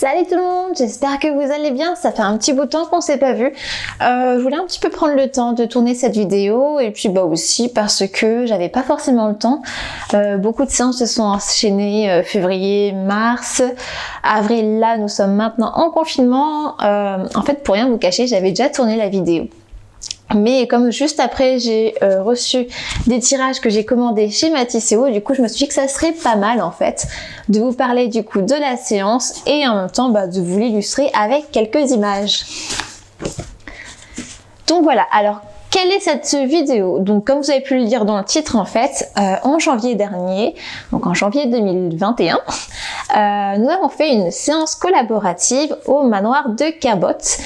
Salut tout le monde, j'espère que vous allez bien, ça fait un petit bout de temps qu'on s'est pas vu. Je voulais un petit peu prendre le temps de tourner cette vidéo et puis aussi parce que j'avais pas forcément le temps. Beaucoup de séances se sont enchaînées février, mars, avril, là nous sommes maintenant en confinement. En fait pour rien vous cacher, j'avais déjà tourné la vidéo. Mais comme juste après j'ai reçu des tirages que j'ai commandés chez Matisseo, du coup je me suis dit que ça serait pas mal en fait de vous parler du coup de la séance et en même temps de vous l'illustrer avec quelques images. Donc voilà, alors quelle est cette vidéo? Donc comme vous avez pu le lire dans le titre en fait, en janvier dernier, donc en janvier 2021, nous avons fait une séance collaborative au manoir de Cabotte.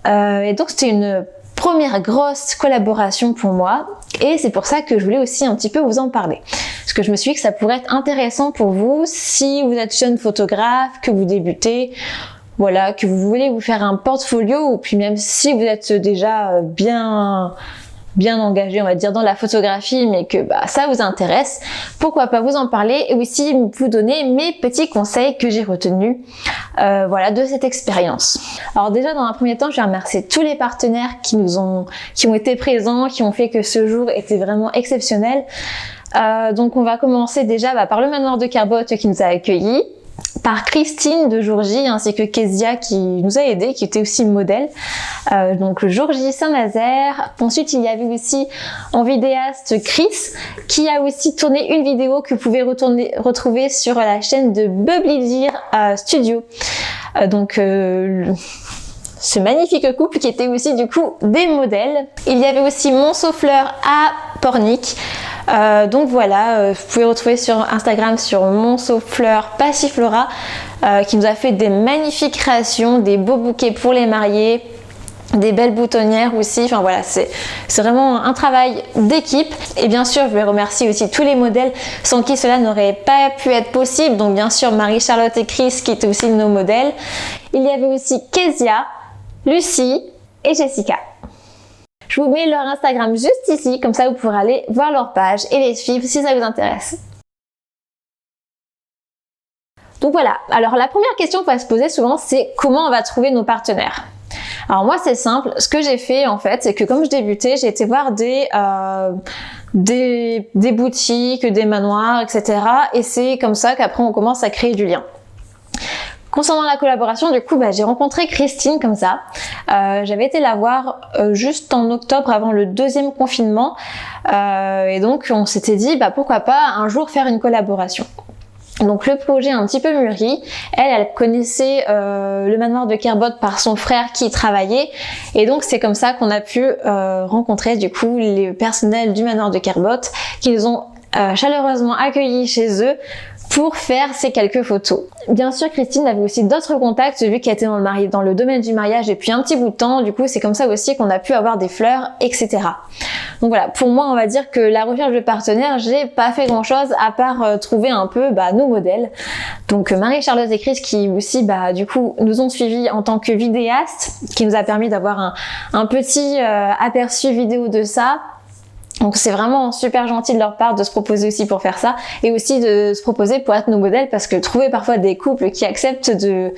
Et donc c'était une première grosse collaboration pour moi et c'est pour ça que je voulais aussi un petit peu vous en parler. Parce que je me suis dit que ça pourrait être intéressant pour vous si vous êtes jeune photographe, que vous débutez, voilà, que vous voulez vous faire un portfolio ou puis même si vous êtes déjà bien engagé, on va dire, dans la photographie, mais que ça vous intéresse, pourquoi pas vous en parler et aussi vous donner mes petits conseils que j'ai retenus de cette expérience. Alors déjà, dans un premier temps, je vais remercier tous les partenaires qui ont été présents, qui ont fait que ce jour était vraiment exceptionnel. Donc on va commencer déjà par le manoir de Cabotte qui nous a accueillis, par Christine de Jour J ainsi que Kezia qui nous a aidés, qui était aussi modèle. Donc le Jour J Saint-Nazaire. Ensuite il y avait aussi en vidéaste Chris qui a aussi tourné une vidéo que vous pouvez retrouver sur la chaîne de Bubbly Studio. Ce magnifique couple qui était aussi du coup des modèles. Il y avait aussi Monceau Fleur à Pornic. Donc voilà, vous pouvez retrouver sur Instagram sur Monceau Fleur Passiflora qui nous a fait des magnifiques créations, des beaux bouquets pour les mariés, des belles boutonnières aussi. Enfin voilà, c'est vraiment un travail d'équipe. Et bien sûr, je vais remercier aussi tous les modèles sans qui cela n'aurait pas pu être possible. Donc bien sûr, Marie-Charlotte et Chris qui étaient aussi nos modèles. Il y avait aussi Kezia, Lucie et Jessica. Je vous mets leur Instagram juste ici, comme ça vous pourrez aller voir leur page et les suivre si ça vous intéresse. Donc voilà, alors la première question qu'on va se poser souvent, c'est comment on va trouver nos partenaires. Alors moi c'est simple, ce que j'ai fait en fait, c'est que comme je débutais, j'ai été voir des boutiques, des manoirs, etc. Et c'est comme ça qu'après on commence à créer du lien. Concernant la collaboration, du coup, j'ai rencontré Christine comme ça. J'avais été la voir juste en octobre avant le deuxième confinement. Et donc, on s'était dit, pourquoi pas un jour faire une collaboration. Donc, le projet a un petit peu mûri. Elle connaissait le manoir de Cabotte par son frère qui y travaillait. Et donc, c'est comme ça qu'on a pu rencontrer, du coup, les personnels du manoir de Cabotte qui nous ont chaleureusement accueillis chez eux pour faire ces quelques photos. Bien sûr, Christine avait aussi d'autres contacts vu qu'elle était dans le domaine du mariage depuis un petit bout de temps. Du coup, c'est comme ça aussi qu'on a pu avoir des fleurs, etc. Donc voilà, pour moi, on va dire que la recherche de partenaires, j'ai pas fait grand chose à part trouver un peu nos modèles. Donc Marie-Charlotte et Chris qui aussi, du coup, nous ont suivis en tant que vidéastes, qui nous a permis d'avoir un petit aperçu vidéo de ça. Donc c'est vraiment super gentil de leur part de se proposer aussi pour faire ça et aussi de se proposer pour être nos modèles parce que trouver parfois des couples qui acceptent de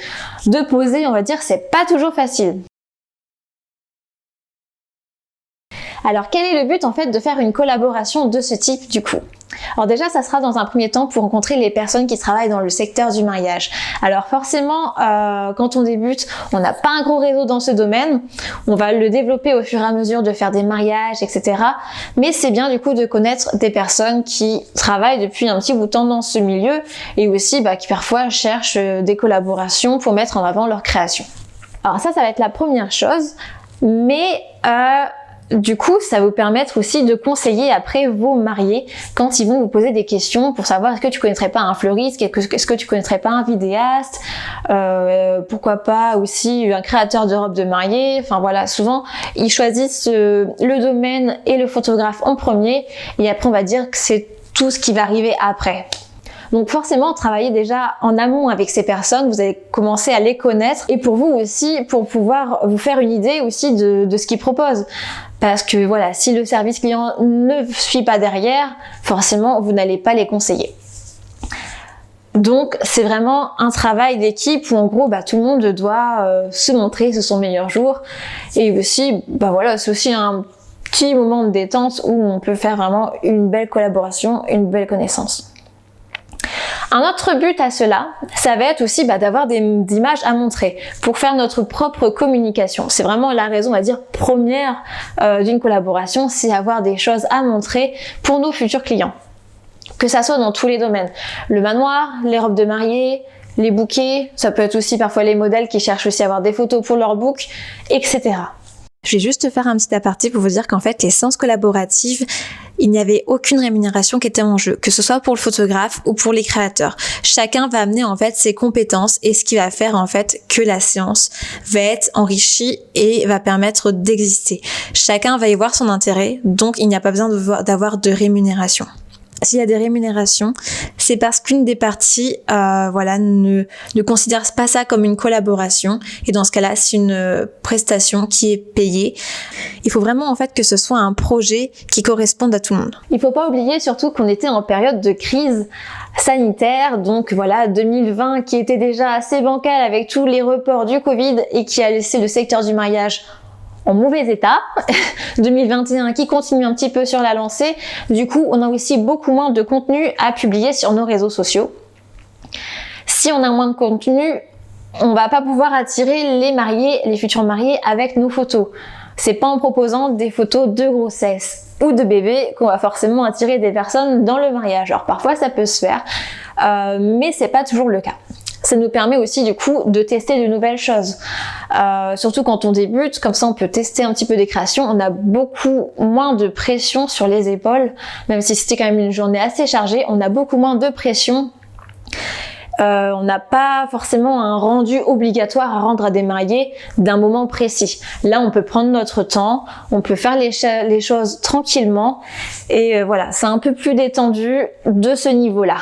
poser, on va dire, c'est pas toujours facile. Alors quel est le but en fait de faire une collaboration de ce type du coup? Alors déjà ça sera dans un premier temps pour rencontrer les personnes qui travaillent dans le secteur du mariage. Alors forcément quand on débute on n'a pas un gros réseau dans ce domaine, on va le développer au fur et à mesure de faire des mariages etc. Mais c'est bien du coup de connaître des personnes qui travaillent depuis un petit bout de temps dans ce milieu et aussi qui parfois cherchent des collaborations pour mettre en avant leur création. Alors ça va être la première chose, mais du coup, ça va vous permettre aussi de conseiller après vos mariés quand ils vont vous poser des questions pour savoir est-ce que tu connaîtrais pas un fleuriste, est-ce que tu connaîtrais pas un vidéaste, pourquoi pas aussi un créateur de robes de mariée. Enfin voilà, souvent ils choisissent le domaine et le photographe en premier et après on va dire que c'est tout ce qui va arriver après. Donc forcément, travaillez déjà en amont avec ces personnes, vous allez commencer à les connaître et pour vous aussi, pour pouvoir vous faire une idée aussi de ce qu'ils proposent. Parce que voilà, si le service client ne suit pas derrière, forcément, vous n'allez pas les conseiller. Donc c'est vraiment un travail d'équipe où en gros tout le monde doit se montrer ce son meilleur jour, et aussi voilà, c'est aussi un petit moment de détente où on peut faire vraiment une belle collaboration, une belle connaissance. Un autre but à cela, ça va être aussi d'avoir des images à montrer pour faire notre propre communication. C'est vraiment la raison, on va dire, première d'une collaboration, c'est avoir des choses à montrer pour nos futurs clients. Que ça soit dans tous les domaines. Le manoir, les robes de mariée, les bouquets, ça peut être aussi parfois les modèles qui cherchent aussi à avoir des photos pour leur book, etc. Je vais juste faire un petit aparté pour vous dire qu'en fait, les séances collaboratives, il n'y avait aucune rémunération qui était en jeu, que ce soit pour le photographe ou pour les créateurs. Chacun va amener en fait ses compétences et ce qui va faire en fait que la séance va être enrichie et va permettre d'exister. Chacun va y voir son intérêt, donc il n'y a pas besoin d'avoir de rémunération. S'il y a des rémunérations, c'est parce qu'une des parties ne considère pas ça comme une collaboration, et dans ce cas-là, c'est une prestation qui est payée. Il faut vraiment en fait que ce soit un projet qui corresponde à tout le monde. Il faut pas oublier surtout qu'on était en période de crise sanitaire, donc voilà, 2020 qui était déjà assez bancal avec tous les reports du Covid et qui a laissé le secteur du mariage en mauvais état, 2021 qui continue un petit peu sur la lancée. Du coup, on a aussi beaucoup moins de contenu à publier sur nos réseaux sociaux. Si on a moins de contenu, on va pas pouvoir attirer les mariés, les futurs mariés avec nos photos. C'est pas en proposant des photos de grossesse ou de bébé qu'on va forcément attirer des personnes dans le mariage. Alors parfois ça peut se faire, mais c'est pas toujours le cas. Ça nous permet aussi du coup de tester de nouvelles choses. Surtout quand on débute, comme ça on peut tester un petit peu des créations, on a beaucoup moins de pression sur les épaules, même si c'était quand même une journée assez chargée, on a beaucoup moins de pression. On n'a pas forcément un rendu obligatoire à rendre à des mariés d'un moment précis. Là, on peut prendre notre temps, on peut faire les choses tranquillement, et voilà, c'est un peu plus détendu de ce niveau-là.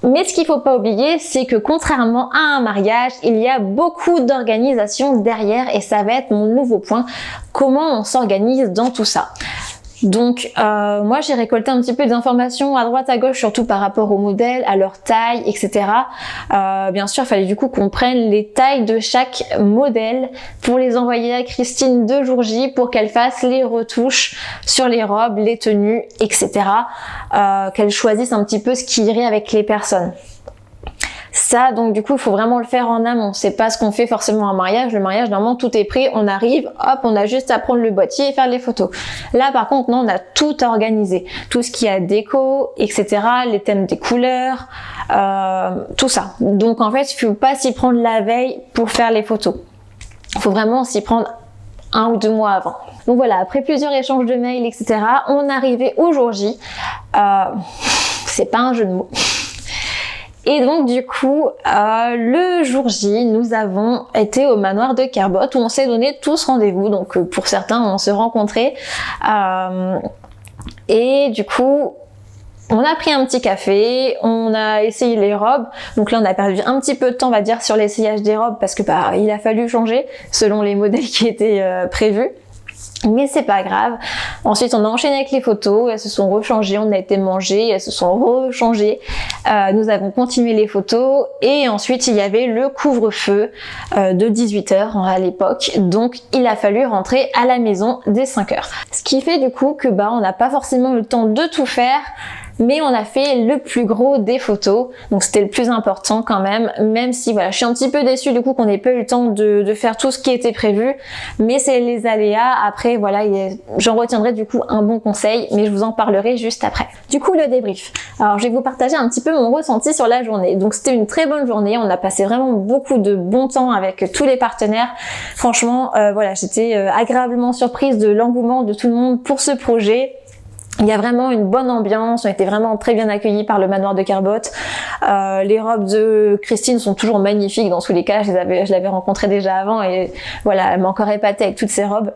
Mais ce qu'il faut pas oublier, c'est que contrairement à un mariage, il y a beaucoup d'organisation derrière, et ça va être mon nouveau point, comment on s'organise dans tout ça. Donc moi j'ai récolté un petit peu d'informations à droite à gauche, surtout par rapport aux modèles, à leur taille, etc. Bien sûr il fallait du coup qu'on prenne les tailles de chaque modèle pour les envoyer à Christine de jour J pour qu'elle fasse les retouches sur les robes, les tenues, etc. Qu'elle choisisse un petit peu ce qui irait avec les personnes. Ça, donc du coup, il faut vraiment le faire en amont. C'est pas ce qu'on fait forcément en mariage. Le mariage, normalement, tout est prêt. On arrive, hop, on a juste à prendre le boîtier et faire les photos. Là, par contre, non, on a tout organisé. Tout ce qui a déco, etc. Les thèmes des couleurs, tout ça. Donc, en fait, il faut pas s'y prendre la veille pour faire les photos. Il faut vraiment s'y prendre 1 ou 2 mois avant. Donc voilà, après plusieurs échanges de mails, etc., on arrivait au jour J. C'est pas un jeu de mots. Et donc du coup, le jour J, nous avons été au manoir de Kerboth où on s'est donné tous rendez-vous. Donc pour certains, on se rencontrait. Et du coup, on a pris un petit café, on a essayé les robes. Donc là, on a perdu un petit peu de temps, on va dire, sur l'essayage des robes parce que il a fallu changer selon les modèles qui étaient prévus. Mais c'est pas grave. Ensuite, on a enchaîné avec les photos. Elles se sont rechangées. On a été manger. Elles se sont rechangées. Nous avons continué les photos. Et ensuite, il y avait le couvre-feu de 18h à l'époque. Donc, il a fallu rentrer à la maison dès 5h. Ce qui fait du coup que on n'a pas forcément le temps de tout faire. Mais on a fait le plus gros des photos, donc c'était le plus important quand même si voilà, je suis un petit peu déçue du coup qu'on n'ait pas eu le temps de faire tout ce qui était prévu, mais c'est les aléas. Après voilà, j'en retiendrai du coup un bon conseil, mais je vous en parlerai juste après. Du coup le débrief. Alors je vais vous partager un petit peu mon ressenti sur la journée. Donc c'était une très bonne journée, on a passé vraiment beaucoup de bon temps avec tous les partenaires. Franchement voilà, j'étais agréablement surprise de l'engouement de tout le monde pour ce projet. Il y a vraiment une bonne ambiance, on a été vraiment très bien accueillis par le manoir de Kerboth. Les robes de Christine sont toujours magnifiques dans tous les cas, je l'avais rencontrée déjà avant et voilà, elle m'a encore épatée avec toutes ces robes.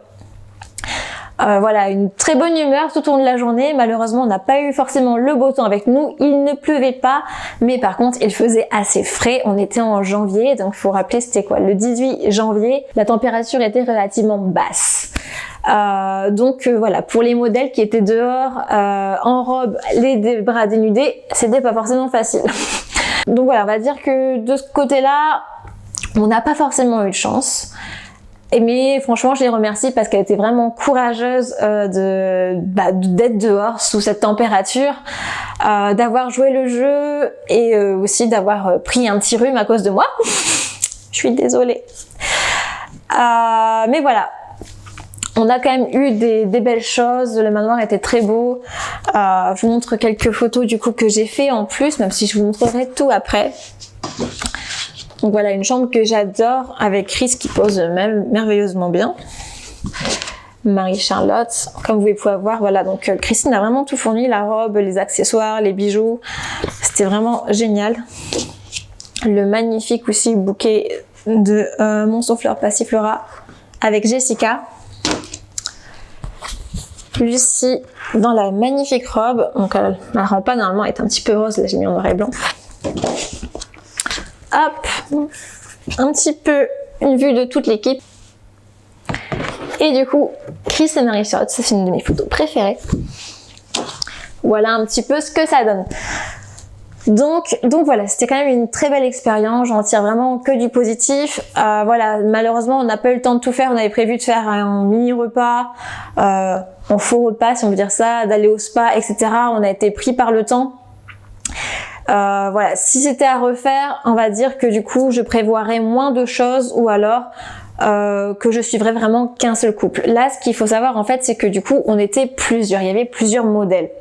Voilà, une très bonne humeur tout au long de la journée. Malheureusement, on n'a pas eu forcément le beau temps avec nous. Il ne pleuvait pas, mais par contre, il faisait assez frais. On était en janvier, donc il faut rappeler, c'était quoi? Le 18 janvier, la température était relativement basse. Donc voilà, pour les modèles qui étaient dehors en robe, les bras dénudés, c'était pas forcément facile. Donc voilà, on va dire que de ce côté-là, on n'a pas forcément eu de chance. Mais franchement, je les remercie parce qu'elle était vraiment courageuse d'être dehors sous cette température, d'avoir joué le jeu et aussi d'avoir pris un petit rhume à cause de moi. Je suis désolée. Mais voilà. On a quand même eu des belles choses, le manoir était très beau. Je vous montre quelques photos du coup que j'ai fait en plus, même si je vous montrerai tout après. Donc voilà, une chambre que j'adore avec Chris qui pose même merveilleusement bien. Marie-Charlotte, comme vous pouvez voir, voilà, donc Christine a vraiment tout fourni, la robe, les accessoires, les bijoux. C'était vraiment génial. Le magnifique aussi bouquet de Monsonfleur Passiflora avec Jessica. Lucie dans la magnifique robe, donc elle rend pas normalement, elle est un petit peu rose, là j'ai mis en noir et blanc. Hop, un petit peu une vue de toute l'équipe. Et du coup, Chris et Marie-Charlotte, c'est une de mes photos préférées. Voilà un petit peu ce que ça donne. Donc voilà, c'était quand même une très belle expérience, j'en tire vraiment que du positif. Voilà, malheureusement on n'a pas eu le temps de tout faire, on avait prévu de faire un mini repas, en faux repas si on veut dire ça, d'aller au spa, etc. On a été pris par le temps. Voilà, si c'était à refaire, on va dire que du coup je prévoirais moins de choses ou alors que je suivrais vraiment qu'un seul couple. Là, ce qu'il faut savoir en fait, c'est que du coup on était plusieurs, il y avait plusieurs modèles.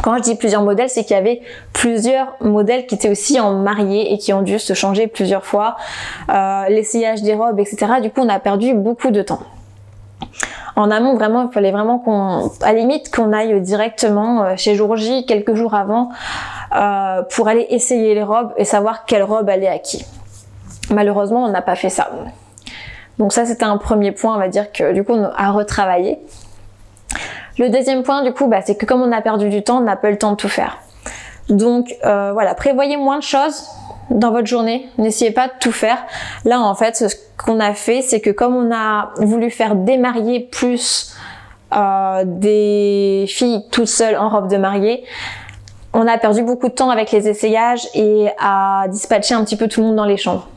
Quand je dis plusieurs modèles, c'est qu'il y avait plusieurs modèles qui étaient aussi en mariée et qui ont dû se changer plusieurs fois, l'essayage des robes, etc. Du coup, on a perdu beaucoup de temps. En amont, vraiment, il fallait vraiment à la limite, qu'on aille directement chez Jour J, quelques jours avant, pour aller essayer les robes et savoir quelle robe allait à qui. Malheureusement, on n'a pas fait ça. Donc ça, c'était un premier point, on va dire que du coup, on a retravaillé. Le deuxième point, du coup, c'est que comme on a perdu du temps, on n'a pas eu le temps de tout faire. Donc voilà, prévoyez moins de choses dans votre journée, n'essayez pas de tout faire. Là, en fait, ce qu'on a fait, c'est que comme on a voulu faire des mariés plus des filles toutes seules en robe de mariée, on a perdu beaucoup de temps avec les essayages et à dispatcher un petit peu tout le monde dans les chambres.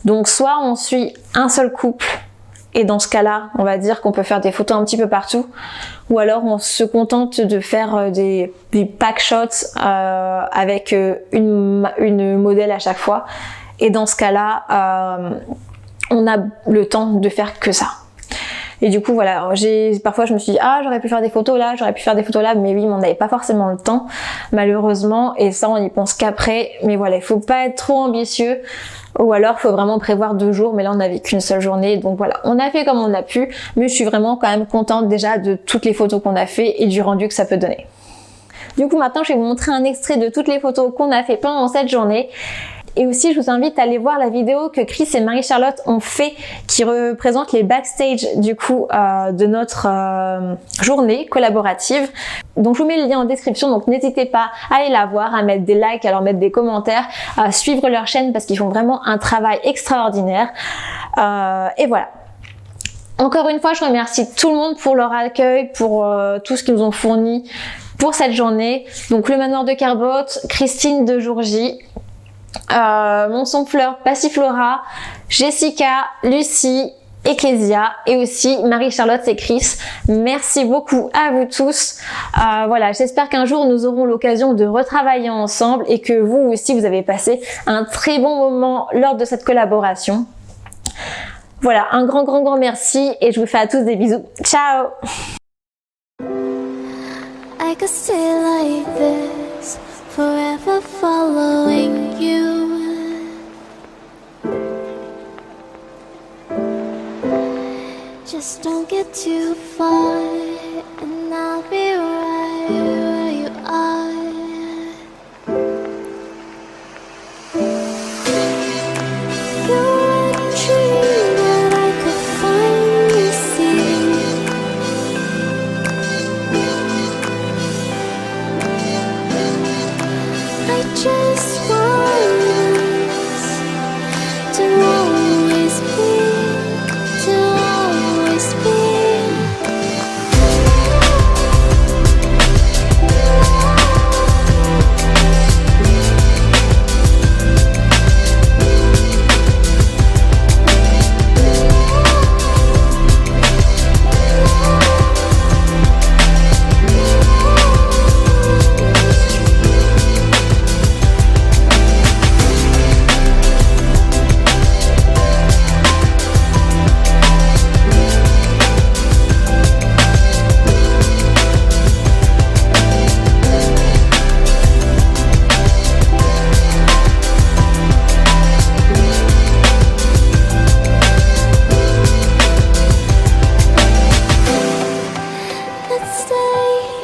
Donc soit on suit un seul couple, et dans ce cas-là, on va dire qu'on peut faire des photos un petit peu partout. Ou alors on se contente de faire des pack shots avec une modèle à chaque fois. Et dans ce cas-là, on a le temps de faire que ça. Et du coup, voilà, parfois je me suis dit, ah, j'aurais pu faire des photos là, j'aurais pu faire des photos là, mais oui, mais on n'avait pas forcément le temps, malheureusement. Et ça, on y pense qu'après. Mais voilà, il faut pas être trop ambitieux. Ou alors, il faut vraiment prévoir 2 jours, mais là, on n'avait qu'une seule journée. Donc voilà, on a fait comme on a pu, mais je suis vraiment quand même contente déjà de toutes les photos qu'on a fait et du rendu que ça peut donner. Du coup, maintenant, je vais vous montrer un extrait de toutes les photos qu'on a fait pendant cette journée. Et aussi, je vous invite à aller voir la vidéo que Chris et Marie-Charlotte ont fait qui représente les backstage du coup de notre journée collaborative. Donc je vous mets le lien en description, donc n'hésitez pas à aller la voir, à mettre des likes, à leur mettre des commentaires, à suivre leur chaîne parce qu'ils font vraiment un travail extraordinaire. Et voilà. Encore une fois, je remercie tout le monde pour leur accueil, pour tout ce qu'ils nous ont fourni pour cette journée. Donc le manoir de Carbotte, Christine de Jour J, Monsonfleur Passiflora, Jessica, Lucie, Ecclesia et aussi Marie-Charlotte et Chris. Merci beaucoup à vous tous. Voilà, j'espère qu'un jour nous aurons l'occasion de retravailler ensemble et que vous aussi vous avez passé un très bon moment lors de cette collaboration. Voilà, un grand merci et je vous fais à tous des bisous. Ciao! I could stay like this, forever following you. Just don't get too far and I'll be right where you are. You're a dream that I could finally see. I just want us to always be, to always be. day.